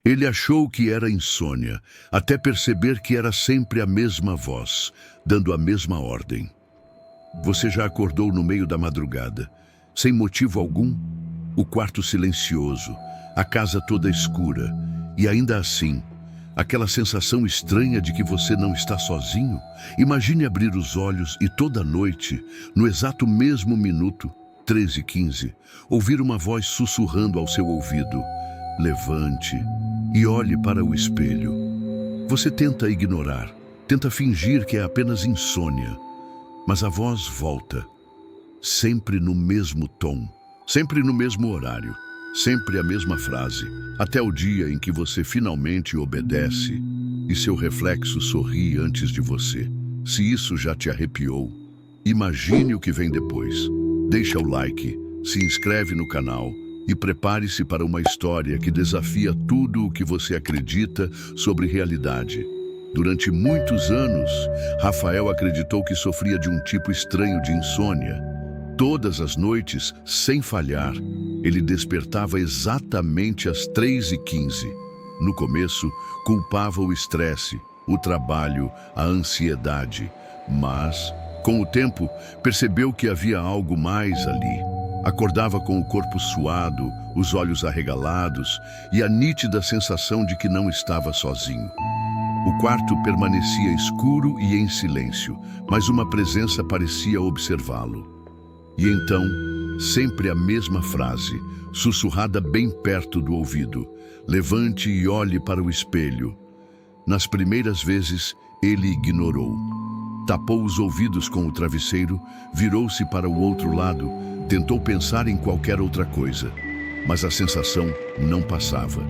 Ele achou que era insônia, até perceber que era sempre a mesma voz, dando a mesma ordem. Você já acordou no meio da madrugada, sem motivo algum? O quarto silencioso, a casa toda escura, e ainda assim, aquela sensação estranha de que você não está sozinho? Imagine abrir os olhos e toda noite, no exato mesmo minuto, 13h15, ouvir uma voz sussurrando ao seu ouvido: levante e olhe para o espelho. Você tenta ignorar, tenta fingir que é apenas insônia, mas a voz volta, sempre no mesmo tom, sempre no mesmo horário, sempre a mesma frase, até o dia em que você finalmente obedece e seu reflexo sorri antes de você. Se isso já te arrepiou, imagine o que vem depois. Deixa o like, se inscreve no canal e prepare-se para uma história que desafia tudo o que você acredita sobre realidade. Durante muitos anos, Rafael acreditou que sofria de um tipo estranho de insônia. Todas as noites, sem falhar, ele despertava exatamente às 3h15. No começo, culpava o estresse, o trabalho, a ansiedade, mas, com o tempo, percebeu que havia algo mais ali. Acordava com o corpo suado, os olhos arregalados e a nítida sensação de que não estava sozinho. O quarto permanecia escuro e em silêncio, mas uma presença parecia observá-lo. E então, sempre a mesma frase, sussurrada bem perto do ouvido: levante e olhe para o espelho. Nas primeiras vezes, ele ignorou. Tapou os ouvidos com o travesseiro, virou-se para o outro lado, tentou pensar em qualquer outra coisa, mas a sensação não passava.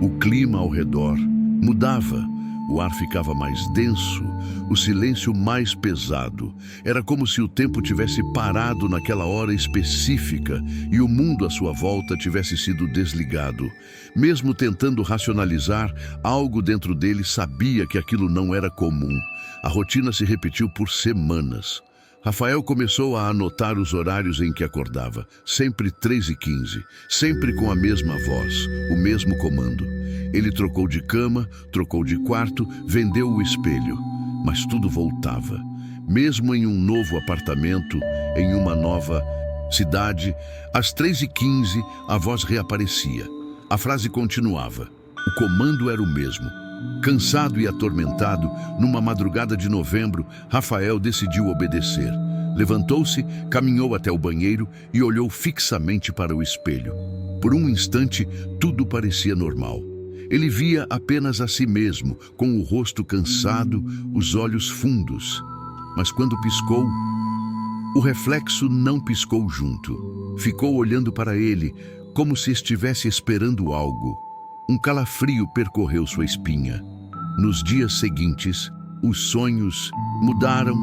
O clima ao redor mudava, o ar ficava mais denso, o silêncio mais pesado. Era como se o tempo tivesse parado naquela hora específica e o mundo à sua volta tivesse sido desligado. Mesmo tentando racionalizar, algo dentro dele sabia que aquilo não era comum. A rotina se repetiu por semanas. Rafael começou a anotar os horários em que acordava, sempre 3h15, sempre com a mesma voz, o mesmo comando. Ele trocou de cama, trocou de quarto, vendeu o espelho, mas tudo voltava. Mesmo em um novo apartamento, em uma nova cidade, às 3h15 a voz reaparecia. A frase continuava. O comando era o mesmo. Cansado e atormentado, numa madrugada de novembro, Rafael decidiu obedecer. Levantou-se, caminhou até o banheiro e olhou fixamente para o espelho. Por um instante, tudo parecia normal. Ele via apenas a si mesmo, com o rosto cansado, os olhos fundos. Mas quando piscou, o reflexo não piscou junto. Ficou olhando para ele, como se estivesse esperando algo. Um calafrio percorreu sua espinha. Nos dias seguintes, os sonhos mudaram.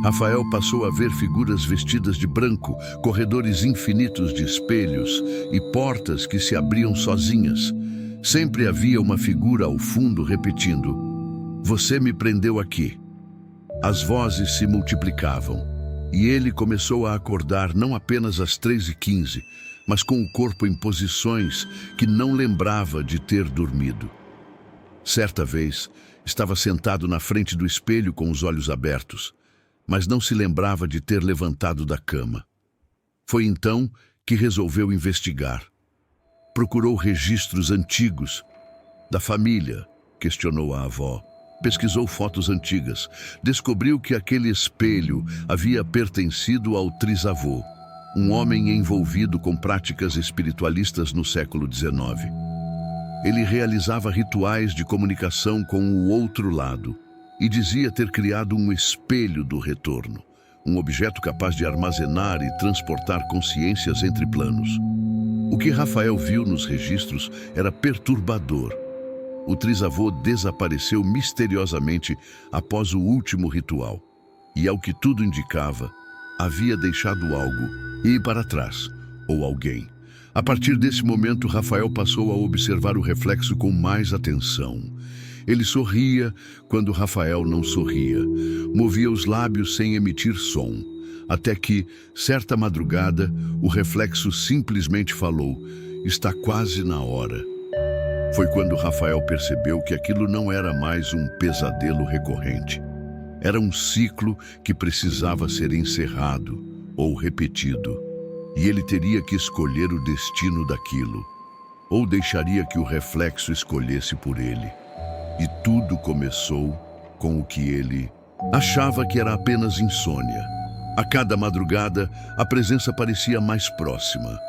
Rafael passou a ver figuras vestidas de branco, corredores infinitos de espelhos e portas que se abriam sozinhas. Sempre havia uma figura ao fundo repetindo: "Você me prendeu aqui." As vozes se multiplicavam e ele começou a acordar não apenas às 3h15, mas com o corpo em posições que não lembrava de ter dormido. Certa vez, estava sentado na frente do espelho com os olhos abertos, mas não se lembrava de ter levantado da cama. Foi então que resolveu investigar. Procurou registros antigos da família, questionou a avó. Pesquisou fotos antigas, descobriu que aquele espelho havia pertencido ao trisavô, um homem envolvido com práticas espiritualistas no século XIX. Ele realizava rituais de comunicação com o outro lado e dizia ter criado um espelho do retorno, um objeto capaz de armazenar e transportar consciências entre planos. O que Rafael viu nos registros era perturbador. O trisavô desapareceu misteriosamente após o último ritual e, ao que tudo indicava, havia deixado algo ir para trás, ou alguém. A partir desse momento, Rafael passou a observar o reflexo com mais atenção. Ele sorria quando Rafael não sorria, movia os lábios sem emitir som, até que, certa madrugada, o reflexo simplesmente falou: "Está quase na hora." Foi quando Rafael percebeu que aquilo não era mais um pesadelo recorrente. Era um ciclo que precisava ser encerrado ou repetido, e ele teria que escolher o destino daquilo, ou deixaria que o reflexo escolhesse por ele. E tudo começou com o que ele achava que era apenas insônia. A cada madrugada, a presença parecia mais próxima.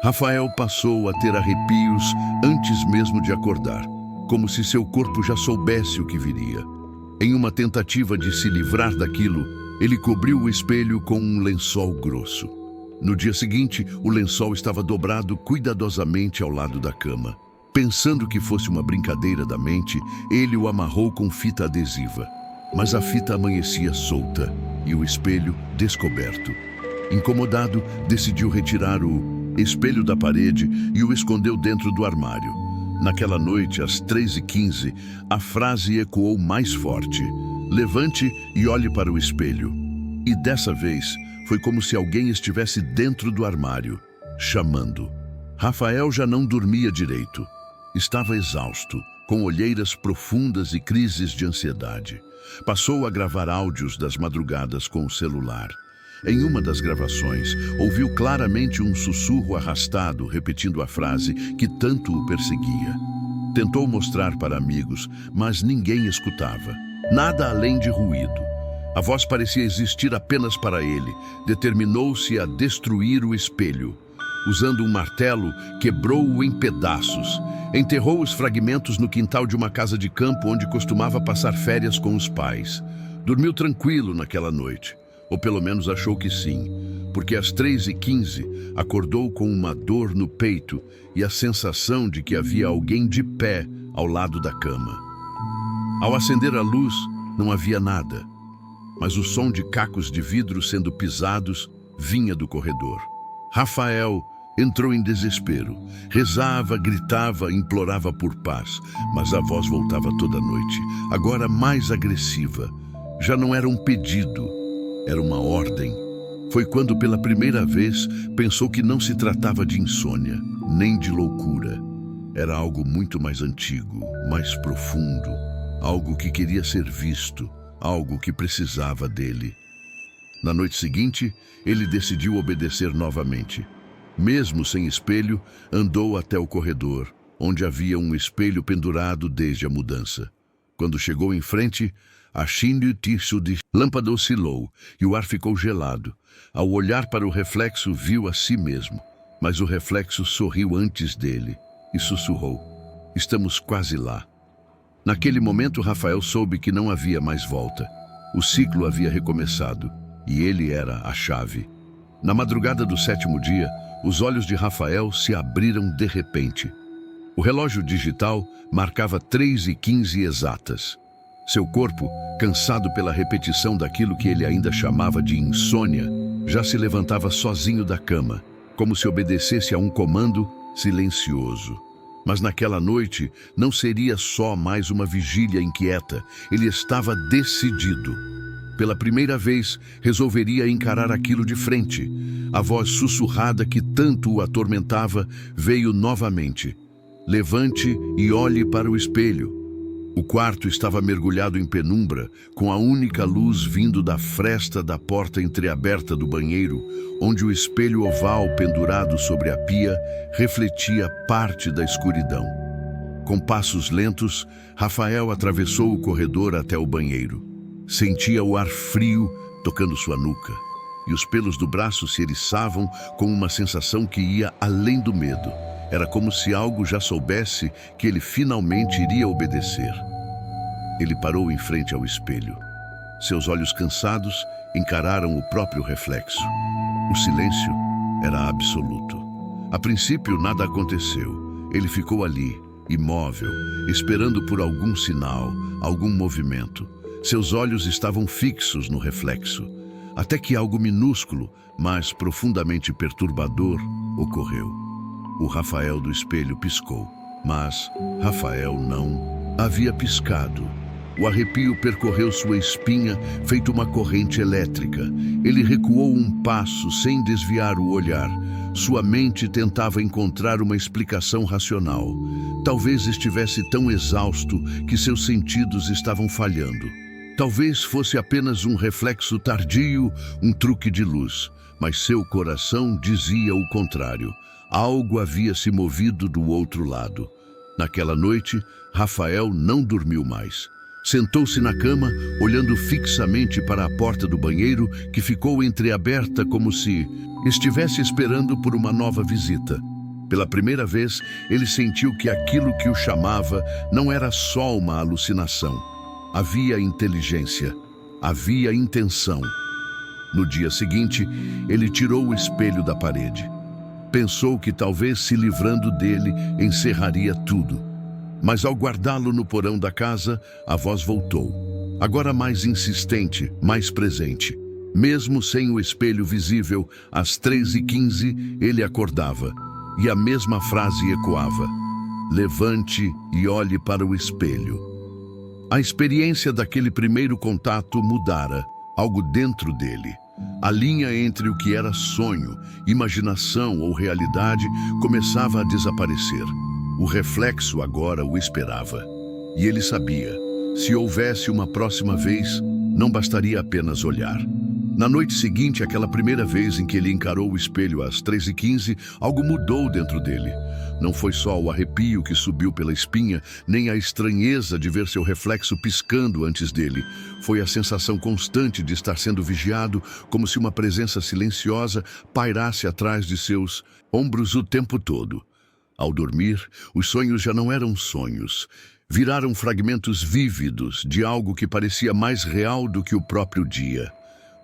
Rafael passou a ter arrepios antes mesmo de acordar, como se seu corpo já soubesse o que viria. Em uma tentativa de se livrar daquilo, ele cobriu o espelho com um lençol grosso. No dia seguinte, o lençol estava dobrado cuidadosamente ao lado da cama. Pensando que fosse uma brincadeira da mente, ele o amarrou com fita adesiva. Mas a fita amanhecia solta e o espelho descoberto. Incomodado, decidiu retirar o espelho da parede e o escondeu dentro do armário. Naquela noite, às 3h15, a frase ecoou mais forte: "Levante e olhe para o espelho." E dessa vez, foi como se alguém estivesse dentro do armário, chamando. Rafael já não dormia direito. Estava exausto, com olheiras profundas e crises de ansiedade. Passou a gravar áudios das madrugadas com o celular. Em uma das gravações, ouviu claramente um sussurro arrastado repetindo a frase que tanto o perseguia. Tentou mostrar para amigos, mas ninguém escutava. Nada além de ruído. A voz parecia existir apenas para ele. Determinou-se a destruir o espelho. Usando um martelo, quebrou-o em pedaços. Enterrou os fragmentos no quintal de uma casa de campo onde costumava passar férias com os pais. Dormiu tranquilo naquela noite, ou pelo menos achou que sim, porque às 3h15 acordou com uma dor no peito e a sensação de que havia alguém de pé ao lado da cama. Ao acender a luz, não havia nada, mas o som de cacos de vidro sendo pisados vinha do corredor. Rafael entrou em desespero. Rezava, gritava, implorava por paz, mas a voz voltava toda noite, agora mais agressiva. Já não era um pedido, era uma ordem. Foi quando pela primeira vez pensou que não se tratava de insônia, nem de loucura. Era algo muito mais antigo, mais profundo, algo que queria ser visto, algo que precisava dele. Na noite seguinte, ele decidiu obedecer novamente. Mesmo sem espelho, andou até o corredor, onde havia um espelho pendurado desde a mudança. Quando chegou em frente, a lâmpada oscilou e o ar ficou gelado. Ao olhar para o reflexo, viu a si mesmo, mas o reflexo sorriu antes dele e sussurrou: "Estamos quase lá." Naquele momento, Rafael soube que não havia mais volta. O ciclo havia recomeçado e ele era a chave. Na madrugada do 7º dia, os olhos de Rafael se abriram de repente. O relógio digital marcava 3h15 exatas. Seu corpo, cansado pela repetição daquilo que ele ainda chamava de insônia, já se levantava sozinho da cama, como se obedecesse a um comando silencioso. Mas naquela noite não seria só mais uma vigília inquieta, ele estava decidido. Pela primeira vez, resolveria encarar aquilo de frente. A voz sussurrada que tanto o atormentava veio novamente. "Levante e olhe para o espelho." O quarto estava mergulhado em penumbra, com a única luz vindo da fresta da porta entreaberta do banheiro, onde o espelho oval pendurado sobre a pia refletia parte da escuridão. Com passos lentos, Rafael atravessou o corredor até o banheiro. Sentia o ar frio tocando sua nuca, e os pelos do braço se eriçavam com uma sensação que ia além do medo. Era como se algo já soubesse que ele finalmente iria obedecer. Ele parou em frente ao espelho. Seus olhos cansados encararam o próprio reflexo. O silêncio era absoluto. A princípio, nada aconteceu. Ele ficou ali, imóvel, esperando por algum sinal, algum movimento. Seus olhos estavam fixos no reflexo, até que algo minúsculo, mas profundamente perturbador, ocorreu. O Rafael do espelho piscou, mas Rafael não havia piscado. O arrepio percorreu sua espinha, feito uma corrente elétrica. Ele recuou um passo, sem desviar o olhar. Sua mente tentava encontrar uma explicação racional. Talvez estivesse tão exausto que seus sentidos estavam falhando. Talvez fosse apenas um reflexo tardio, um truque de luz. Mas seu coração dizia o contrário. Algo havia se movido do outro lado. Naquela noite, Rafael não dormiu mais. Sentou-se na cama, olhando fixamente para a porta do banheiro, que ficou entreaberta como se estivesse esperando por uma nova visita. Pela primeira vez, ele sentiu que aquilo que o chamava não era só uma alucinação. Havia inteligência, havia intenção. No dia seguinte, ele tirou o espelho da parede. Pensou que talvez se livrando dele encerraria tudo. Mas ao guardá-lo no porão da casa, a voz voltou. Agora mais insistente, mais presente. Mesmo sem o espelho visível, às 3h15 ele acordava. E a mesma frase ecoava. Levante e olhe para o espelho. A experiência daquele primeiro contato mudara, algo dentro dele. A linha entre o que era sonho, imaginação ou realidade começava a desaparecer. O reflexo agora o esperava. E ele sabia, se houvesse uma próxima vez, não bastaria apenas olhar. Na noite seguinte, aquela primeira vez em que ele encarou o espelho às 3h15, algo mudou dentro dele. Não foi só o arrepio que subiu pela espinha, nem a estranheza de ver seu reflexo piscando antes dele. Foi a sensação constante de estar sendo vigiado, como se uma presença silenciosa pairasse atrás de seus ombros o tempo todo. Ao dormir, os sonhos já não eram sonhos. Viraram fragmentos vívidos de algo que parecia mais real do que o próprio dia.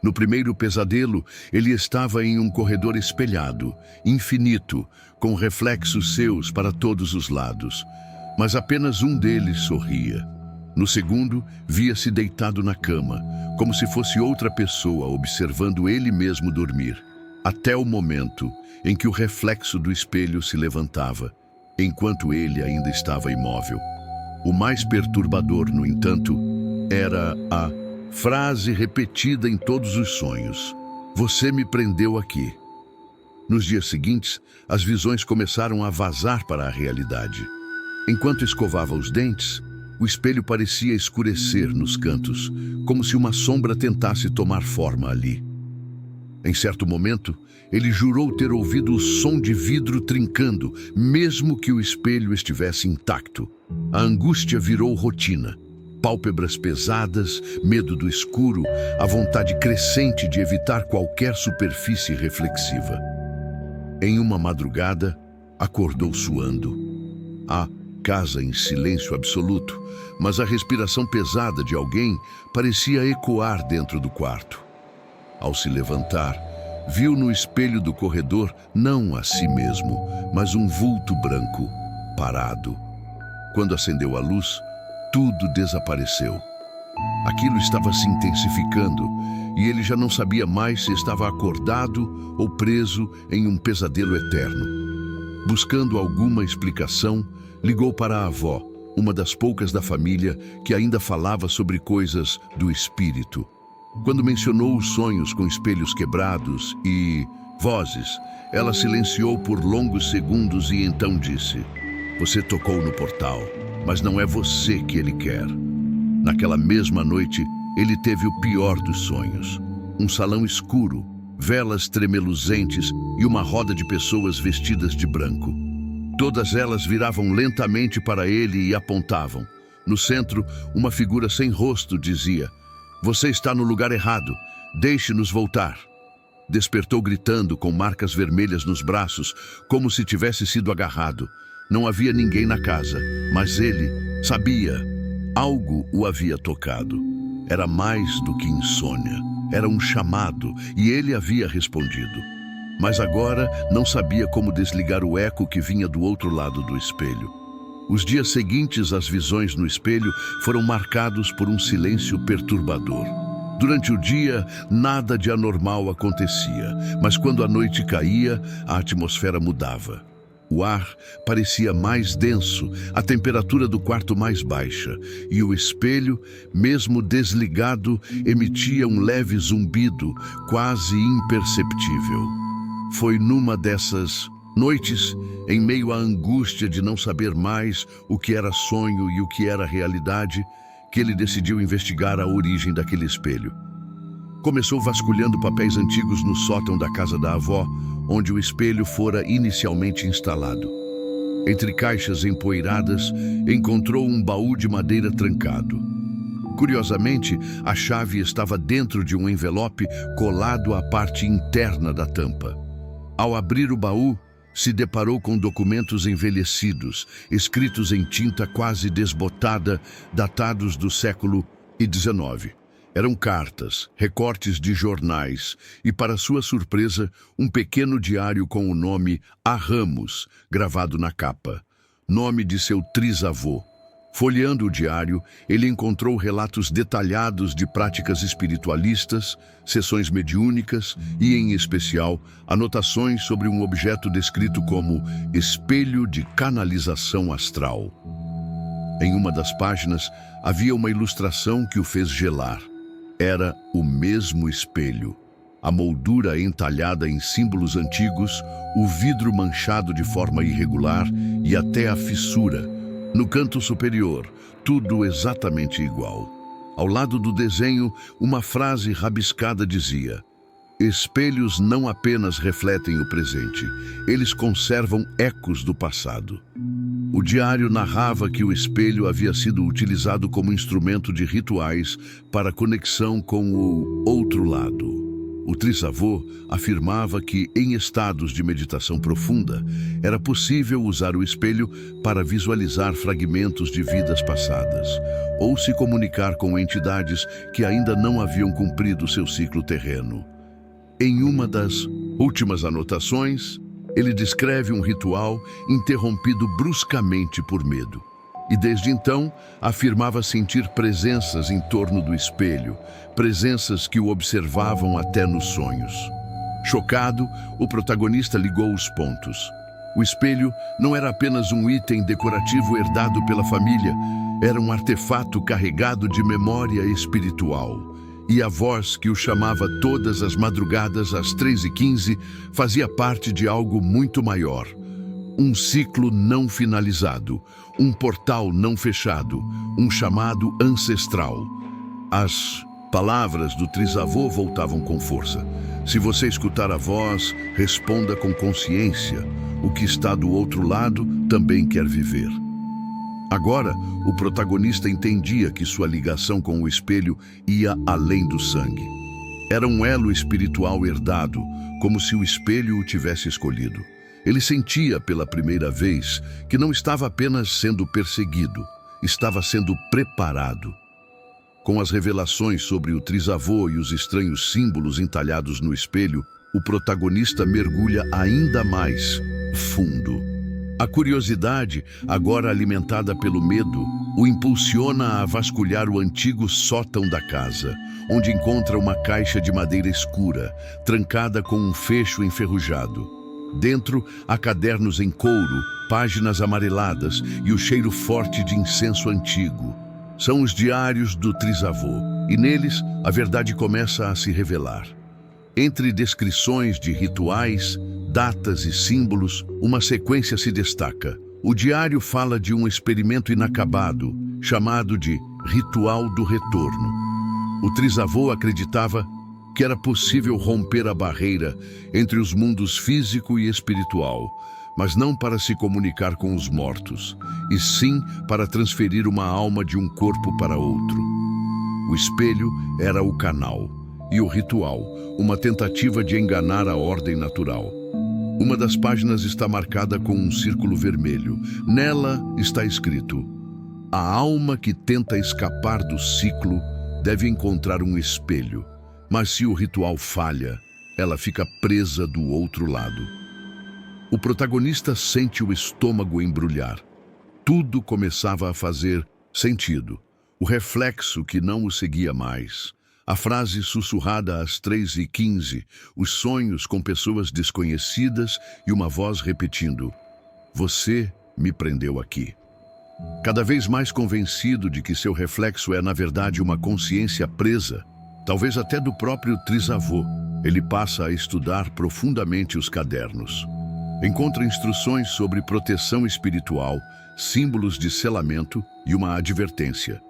No primeiro pesadelo, ele estava em um corredor espelhado, infinito, com reflexos seus para todos os lados. Mas apenas um deles sorria. No segundo, via-se deitado na cama, como se fosse outra pessoa observando ele mesmo dormir. Até o momento em que o reflexo do espelho se levantava, enquanto ele ainda estava imóvel. O mais perturbador, no entanto, era a frase repetida em todos os sonhos. Você me prendeu aqui. Nos dias seguintes, as visões começaram a vazar para a realidade. Enquanto escovava os dentes, o espelho parecia escurecer nos cantos, como se uma sombra tentasse tomar forma ali. Em certo momento, ele jurou ter ouvido o som de vidro trincando, mesmo que o espelho estivesse intacto. A angústia virou rotina. Pálpebras pesadas, medo do escuro, a vontade crescente de evitar qualquer superfície reflexiva. Em uma madrugada, acordou suando. A casa em silêncio absoluto, mas a respiração pesada de alguém parecia ecoar dentro do quarto. Ao se levantar, viu no espelho do corredor não a si mesmo, mas um vulto branco, parado. Quando acendeu a luz, tudo desapareceu. Aquilo estava se intensificando e ele já não sabia mais se estava acordado ou preso em um pesadelo eterno. Buscando alguma explicação, ligou para a avó, uma das poucas da família que ainda falava sobre coisas do espírito. Quando mencionou os sonhos com espelhos quebrados e vozes, ela silenciou por longos segundos e então disse: "Você tocou no portal, mas não é você que ele quer." Naquela mesma noite, ele teve o pior dos sonhos. Um salão escuro, velas tremeluzentes e uma roda de pessoas vestidas de branco. Todas elas viravam lentamente para ele e apontavam. No centro, uma figura sem rosto dizia: "Você está no lugar errado. Deixe-nos voltar." Despertou gritando, com marcas vermelhas nos braços, como se tivesse sido agarrado. Não havia ninguém na casa, mas ele sabia. Algo o havia tocado. Era mais do que insônia. Era um chamado, e ele havia respondido. Mas agora não sabia como desligar o eco que vinha do outro lado do espelho. Os dias seguintes às visões no espelho foram marcados por um silêncio perturbador. Durante o dia, nada de anormal acontecia, mas quando a noite caía, a atmosfera mudava. O ar parecia mais denso, a temperatura do quarto mais baixa, e o espelho, mesmo desligado, emitia um leve zumbido, quase imperceptível. Foi numa dessas noites, em meio à angústia de não saber mais o que era sonho e o que era realidade, que ele decidiu investigar a origem daquele espelho. Começou vasculhando papéis antigos no sótão da casa da avó, onde o espelho fora inicialmente instalado. Entre caixas empoeiradas, encontrou um baú de madeira trancado. Curiosamente, a chave estava dentro de um envelope colado à parte interna da tampa. Ao abrir o baú, se deparou com documentos envelhecidos, escritos em tinta quase desbotada, datados do século XIX. Eram cartas, recortes de jornais e, para sua surpresa, um pequeno diário com o nome A. Ramos, gravado na capa, nome de seu trisavô. Folheando o diário, ele encontrou relatos detalhados de práticas espiritualistas, sessões mediúnicas e, em especial, anotações sobre um objeto descrito como espelho de canalização astral. Em uma das páginas, havia uma ilustração que o fez gelar. Era o mesmo espelho. A moldura entalhada em símbolos antigos, o vidro manchado de forma irregular e até a fissura. No canto superior, tudo exatamente igual. Ao lado do desenho, uma frase rabiscada dizia: espelhos não apenas refletem o presente, eles conservam ecos do passado. O diário narrava que o espelho havia sido utilizado como instrumento de rituais para conexão com o outro lado. O trisavô afirmava que, em estados de meditação profunda, era possível usar o espelho para visualizar fragmentos de vidas passadas, ou se comunicar com entidades que ainda não haviam cumprido seu ciclo terreno. Em uma das últimas anotações, ele descreve um ritual interrompido bruscamente por medo. E desde então, afirmava sentir presenças em torno do espelho, presenças que o observavam até nos sonhos. Chocado, o protagonista ligou os pontos. O espelho não era apenas um item decorativo herdado pela família, era um artefato carregado de memória espiritual. E a voz que o chamava todas as madrugadas às 3h15 fazia parte de algo muito maior. Um ciclo não finalizado, um portal não fechado, um chamado ancestral. As palavras do trisavô voltavam com força. Se você escutar a voz, responda com consciência. O que está do outro lado também quer viver. Agora, o protagonista entendia que sua ligação com o espelho ia além do sangue. Era um elo espiritual herdado, como se o espelho o tivesse escolhido. Ele sentia pela primeira vez que não estava apenas sendo perseguido, estava sendo preparado. Com as revelações sobre o trisavô e os estranhos símbolos entalhados no espelho, o protagonista mergulha ainda mais fundo. A curiosidade, agora alimentada pelo medo, o impulsiona a vasculhar o antigo sótão da casa, onde encontra uma caixa de madeira escura, trancada com um fecho enferrujado. Dentro, há cadernos em couro, páginas amareladas e o cheiro forte de incenso antigo. São os diários do trisavô, e neles a verdade começa a se revelar. Entre descrições de rituais, datas e símbolos, uma sequência se destaca. O diário fala de um experimento inacabado, chamado de Ritual do Retorno. O trisavô acreditava que era possível romper a barreira entre os mundos físico e espiritual, mas não para se comunicar com os mortos, e sim para transferir uma alma de um corpo para outro. O espelho era o canal, e o ritual, uma tentativa de enganar a ordem natural. Uma das páginas está marcada com um círculo vermelho. Nela está escrito: a alma que tenta escapar do ciclo deve encontrar um espelho. Mas se o ritual falha, ela fica presa do outro lado. O protagonista sente o estômago embrulhar. Tudo começava a fazer sentido. O reflexo que não o seguia mais. A frase sussurrada às 3h15, os sonhos com pessoas desconhecidas e uma voz repetindo: Você me prendeu aqui. Cada vez mais convencido de que seu reflexo é, na verdade, uma consciência presa, talvez até do próprio trisavô, ele passa a estudar profundamente os cadernos. Encontra instruções sobre proteção espiritual, símbolos de selamento e uma advertência.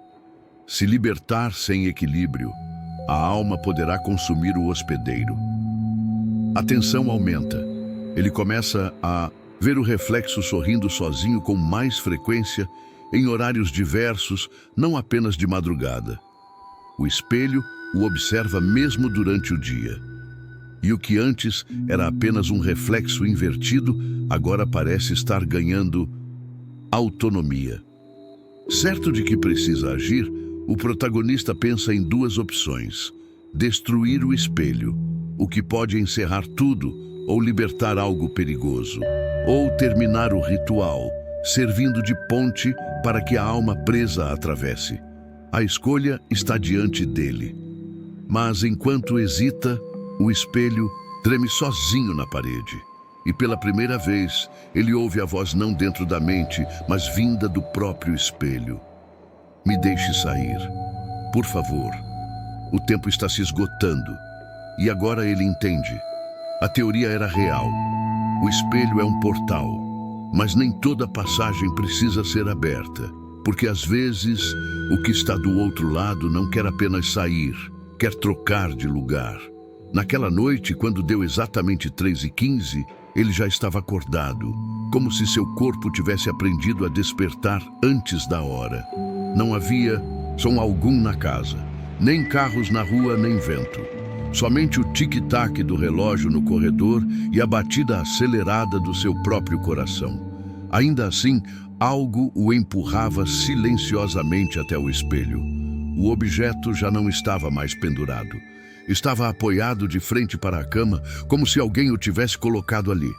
Se libertar sem equilíbrio, a alma poderá consumir o hospedeiro. A tensão aumenta. Ele começa a ver o reflexo sorrindo sozinho com mais frequência, em horários diversos, não apenas de madrugada. O espelho o observa mesmo durante o dia. E o que antes era apenas um reflexo invertido, agora parece estar ganhando autonomia. Certo de que precisa agir, o protagonista pensa em duas opções: destruir o espelho, o que pode encerrar tudo ou libertar algo perigoso, ou terminar o ritual, servindo de ponte para que a alma presa atravesse. A escolha está diante dele. Mas enquanto hesita, o espelho treme sozinho na parede. E pela primeira vez, ele ouve a voz não dentro da mente, mas vinda do próprio espelho. Me deixe sair. Por favor. O tempo está se esgotando. E agora ele entende. A teoria era real. O espelho é um portal. Mas nem toda passagem precisa ser aberta. Porque às vezes, o que está do outro lado não quer apenas sair, quer trocar de lugar. Naquela noite, quando deu exatamente 3h15, ele já estava acordado, como se seu corpo tivesse aprendido a despertar antes da hora. Não havia som algum na casa, nem carros na rua, nem vento. Somente o tic-tac do relógio no corredor e a batida acelerada do seu próprio coração. Ainda assim, algo o empurrava silenciosamente até o espelho. O objeto já não estava mais pendurado. Estava apoiado de frente para a cama, como se alguém o tivesse colocado ali.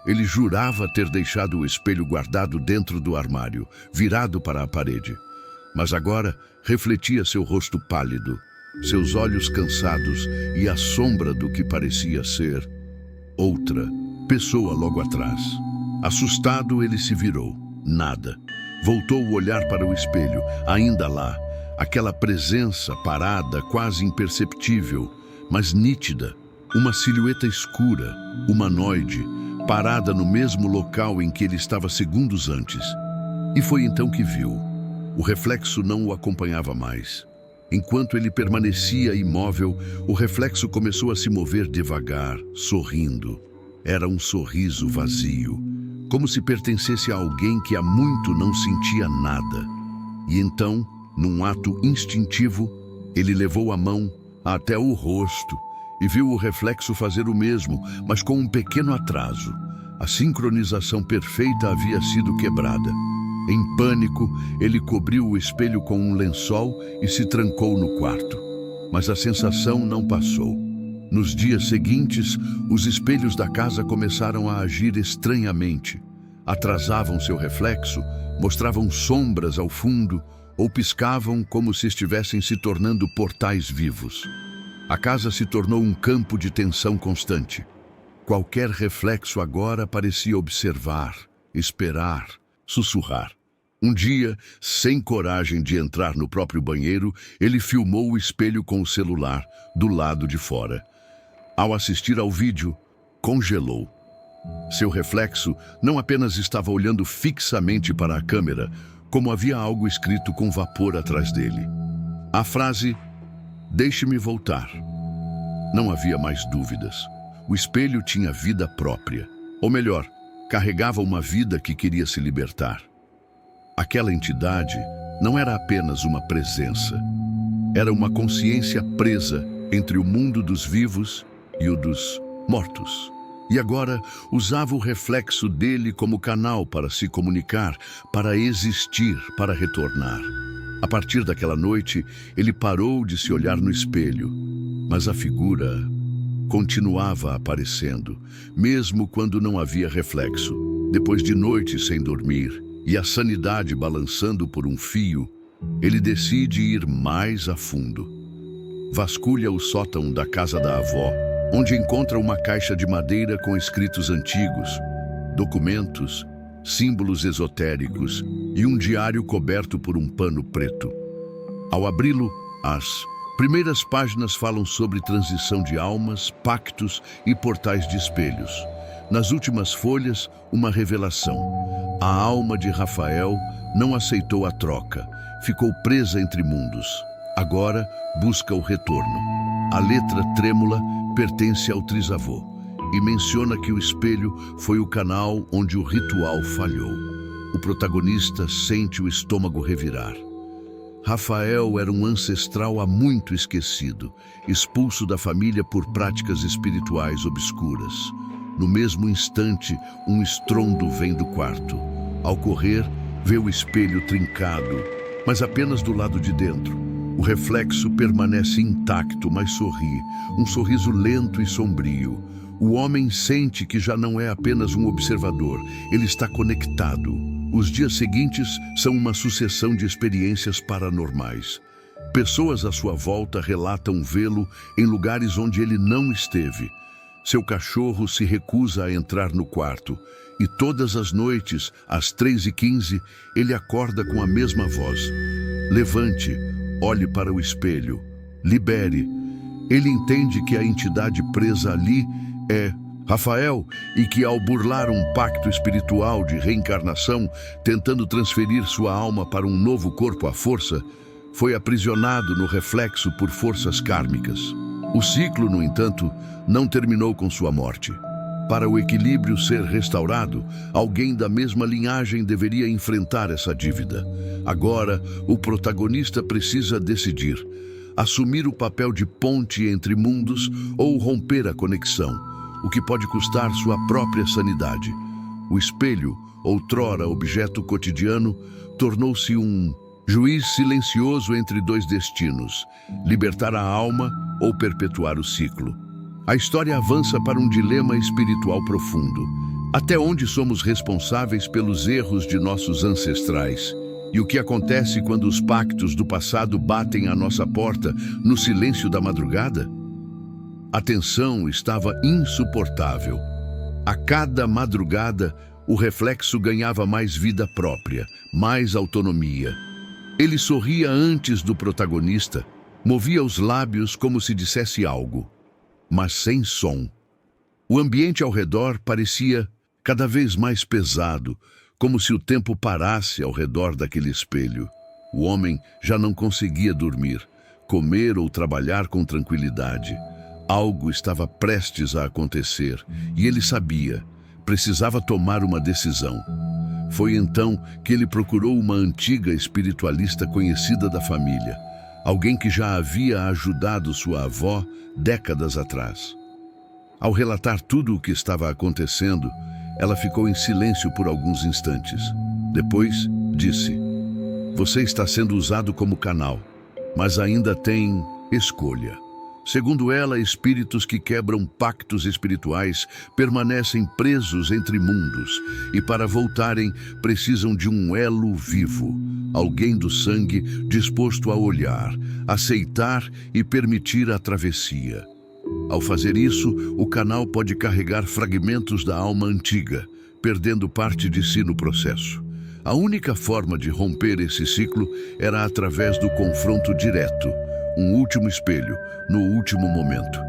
Ele jurava ter deixado o espelho guardado dentro do armário, virado para a parede. Mas agora refletia seu rosto pálido, seus olhos cansados e a sombra do que parecia ser outra pessoa logo atrás. Assustado, ele se virou. Nada. Voltou o olhar para o espelho, ainda lá. Aquela presença parada, quase imperceptível, mas nítida. Uma silhueta escura, humanoide, parada no mesmo local em que ele estava segundos antes. E foi então que viu. O reflexo não o acompanhava mais. Enquanto ele permanecia imóvel, o reflexo começou a se mover devagar, sorrindo. Era um sorriso vazio, como se pertencesse a alguém que há muito não sentia nada. E então, num ato instintivo, ele levou a mão até o rosto e viu o reflexo fazer o mesmo, mas com um pequeno atraso. A sincronização perfeita havia sido quebrada. Em pânico, ele cobriu o espelho com um lençol e se trancou no quarto. Mas a sensação não passou. Nos dias seguintes, os espelhos da casa começaram a agir estranhamente. Atrasavam seu reflexo, mostravam sombras ao fundo ou piscavam como se estivessem se tornando portais vivos. A casa se tornou um campo de tensão constante. Qualquer reflexo agora parecia observar, esperar, sussurrar. Um dia, sem coragem de entrar no próprio banheiro, ele filmou o espelho com o celular, do lado de fora. Ao assistir ao vídeo, congelou. Seu reflexo não apenas estava olhando fixamente para a câmera, como havia algo escrito com vapor atrás dele. A frase, "Deixe-me voltar." Não havia mais dúvidas. O espelho tinha vida própria. Ou melhor, carregava uma vida que queria se libertar. Aquela entidade não era apenas uma presença. Era uma consciência presa entre o mundo dos vivos e o dos mortos. E agora usava o reflexo dele como canal para se comunicar, para existir, para retornar. A partir daquela noite, ele parou de se olhar no espelho, mas a figura continuava aparecendo, mesmo quando não havia reflexo. Depois de noites sem dormir e a sanidade balançando por um fio, ele decide ir mais a fundo. Vasculha o sótão da casa da avó, onde encontra uma caixa de madeira com escritos antigos, documentos símbolos esotéricos e um diário coberto por um pano preto. Ao abri-lo, as primeiras páginas falam sobre transição de almas, pactos e portais de espelhos. Nas últimas folhas, uma revelação. A alma de Rafael não aceitou a troca, ficou presa entre mundos. Agora busca o retorno. A letra trêmula pertence ao trisavô e menciona que o espelho foi o canal onde o ritual falhou. O protagonista sente o estômago revirar. Rafael era um ancestral há muito esquecido, expulso da família por práticas espirituais obscuras. No mesmo instante, um estrondo vem do quarto. Ao correr, vê o espelho trincado, mas apenas do lado de dentro. O reflexo permanece intacto, mas sorri, um sorriso lento e sombrio. O homem sente que já não é apenas um observador, ele está conectado. Os dias seguintes são uma sucessão de experiências paranormais. Pessoas à sua volta relatam vê-lo em lugares onde ele não esteve. Seu cachorro se recusa a entrar no quarto e todas as noites, às 3h15, ele acorda com a mesma voz. Levante, olhe para o espelho, libere. Ele entende que a entidade presa ali é Rafael e que ao burlar um pacto espiritual de reencarnação, tentando transferir sua alma para um novo corpo à força, foi aprisionado no reflexo por forças kármicas. O ciclo, no entanto, não terminou com sua morte. Para o equilíbrio ser restaurado, alguém da mesma linhagem deveria enfrentar essa dívida. Agora, o protagonista precisa decidir: assumir o papel de ponte entre mundos ou romper a conexão, o que pode custar sua própria sanidade. O espelho, outrora objeto cotidiano, tornou-se um juiz silencioso entre dois destinos: libertar a alma ou perpetuar o ciclo. A história avança para um dilema espiritual profundo. Até onde somos responsáveis pelos erros de nossos ancestrais? E o que acontece quando os pactos do passado batem à nossa porta no silêncio da madrugada? A tensão estava insuportável. A cada madrugada, o reflexo ganhava mais vida própria, mais autonomia. Ele sorria antes do protagonista, movia os lábios como se dissesse algo, mas sem som. O ambiente ao redor parecia cada vez mais pesado, como se o tempo parasse ao redor daquele espelho. O homem já não conseguia dormir, comer ou trabalhar com tranquilidade. Algo estava prestes a acontecer e ele sabia, precisava tomar uma decisão. Foi então que ele procurou uma antiga espiritualista conhecida da família, alguém que já havia ajudado sua avó décadas atrás. Ao relatar tudo o que estava acontecendo, ela ficou em silêncio por alguns instantes. Depois, disse: "Você está sendo usado como canal, mas ainda tem escolha." Segundo ela, espíritos que quebram pactos espirituais permanecem presos entre mundos e, para voltarem, precisam de um elo vivo, alguém do sangue disposto a olhar, aceitar e permitir a travessia. Ao fazer isso, o canal pode carregar fragmentos da alma antiga, perdendo parte de si no processo. A única forma de romper esse ciclo era através do confronto direto, um último espelho, no último momento.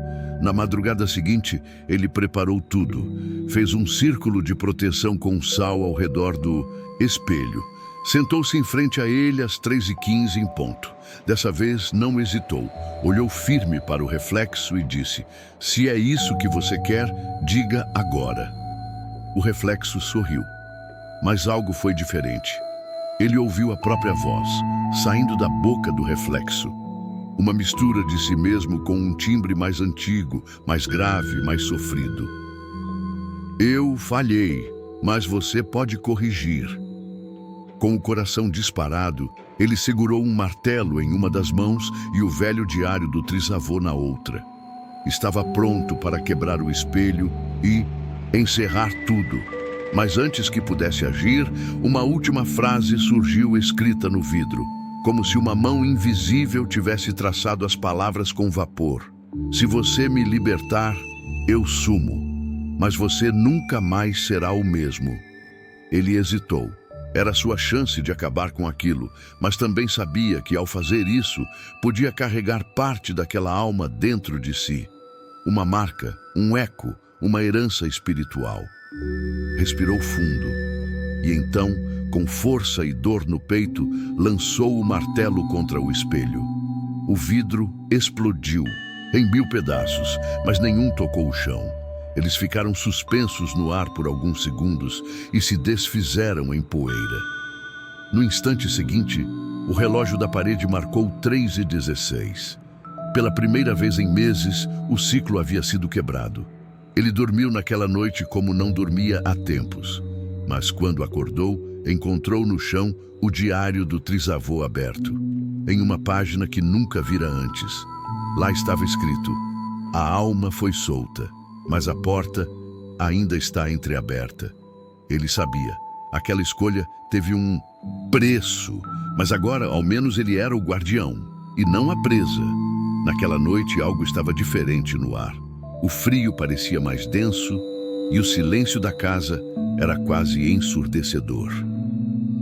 Na madrugada seguinte, ele preparou tudo. Fez um círculo de proteção com sal ao redor do espelho. Sentou-se em frente a ele às 3h15 em ponto. Dessa vez, não hesitou. Olhou firme para o reflexo e disse: "Se é isso que você quer, diga agora." O reflexo sorriu. Mas algo foi diferente. Ele ouviu a própria voz, saindo da boca do reflexo. Uma mistura de si mesmo com um timbre mais antigo, mais grave, mais sofrido. "Eu falhei, mas você pode corrigir." Com o coração disparado, ele segurou um martelo em uma das mãos e o velho diário do trisavô na outra. Estava pronto para quebrar o espelho e encerrar tudo. Mas antes que pudesse agir, uma última frase surgiu escrita no vidro, como se uma mão invisível tivesse traçado as palavras com vapor. "Se você me libertar, eu sumo, mas você nunca mais será o mesmo." Ele hesitou. Era sua chance de acabar com aquilo, mas também sabia que, ao fazer isso, podia carregar parte daquela alma dentro de si. Uma marca, um eco, uma herança espiritual. Respirou fundo e então, com força e dor no peito, lançou o martelo contra o espelho. O vidro explodiu em 1000 pedaços, mas nenhum tocou o chão. Eles ficaram suspensos no ar por alguns segundos e se desfizeram em poeira. No instante seguinte, o relógio da parede marcou 3h16. Pela primeira vez em meses, o ciclo havia sido quebrado. Ele dormiu naquela noite como não dormia há tempos. Mas quando acordou, encontrou no chão o diário do trisavô aberto, em uma página que nunca vira antes. Lá estava escrito: a alma foi solta, mas a porta ainda está entreaberta. Ele sabia. Aquela escolha teve um preço, mas agora ao menos ele era o guardião, e não a presa. Naquela noite algo estava diferente no ar. O frio parecia mais denso e o silêncio da casa era quase ensurdecedor.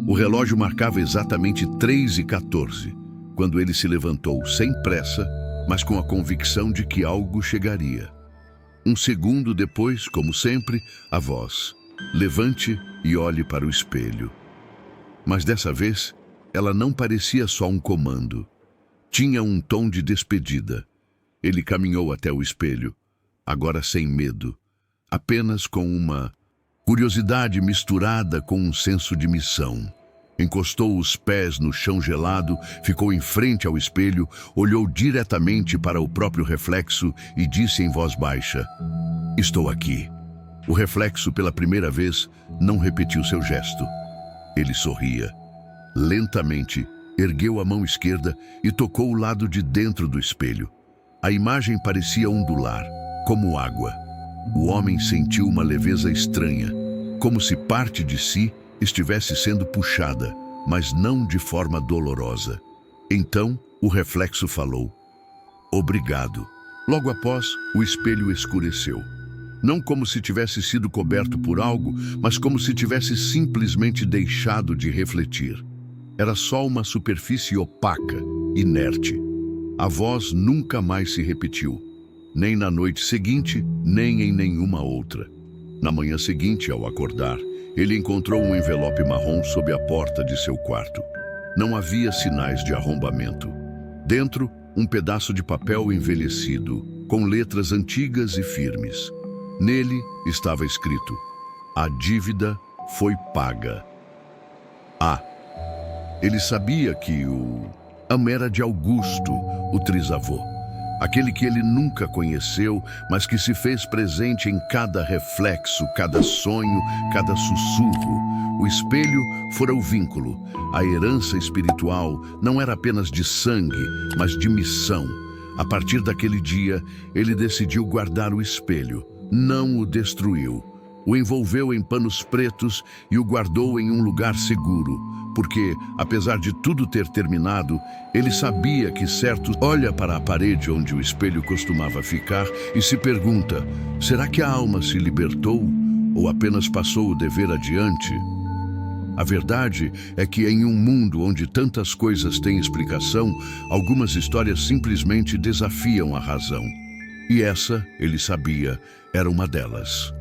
O relógio marcava exatamente 3h14, quando ele se levantou sem pressa, mas com a convicção de que algo chegaria. Um segundo depois, como sempre, a voz: levante e olhe para o espelho. Mas dessa vez, ela não parecia só um comando. Tinha um tom de despedida. Ele caminhou até o espelho, agora sem medo, apenas com uma curiosidade misturada com um senso de missão. Encostou os pés no chão gelado, ficou em frente ao espelho, olhou diretamente para o próprio reflexo e disse em voz baixa: estou aqui. O reflexo, pela primeira vez, não repetiu seu gesto. Ele sorria. Lentamente, ergueu a mão esquerda e tocou o lado de dentro do espelho. A imagem parecia ondular, como água. O homem sentiu uma leveza estranha, como se parte de si estivesse sendo puxada, mas não de forma dolorosa. Então, o reflexo falou: obrigado. Logo após, o espelho escureceu. Não como se tivesse sido coberto por algo, mas como se tivesse simplesmente deixado de refletir. Era só uma superfície opaca, inerte. A voz nunca mais se repetiu, nem na noite seguinte, nem em nenhuma outra. Na manhã seguinte, ao acordar, ele encontrou um envelope marrom sob a porta de seu quarto. Não havia sinais de arrombamento. Dentro, um pedaço de papel envelhecido, com letras antigas e firmes. Nele estava escrito: a dívida foi paga. Ele sabia que o era de Augusto, o trisavô. Aquele que ele nunca conheceu, mas que se fez presente em cada reflexo, cada sonho, cada sussurro. O espelho fora o vínculo. A herança espiritual não era apenas de sangue, mas de missão. A partir daquele dia, ele decidiu guardar o espelho. Não o destruiu. O envolveu em panos pretos e o guardou em um lugar seguro. Porque, apesar de tudo ter terminado, ele sabia que certo olha para a parede onde o espelho costumava ficar e se pergunta: será que a alma se libertou ou apenas passou o dever adiante? A verdade é que em um mundo onde tantas coisas têm explicação, algumas histórias simplesmente desafiam a razão. E essa, ele sabia, era uma delas.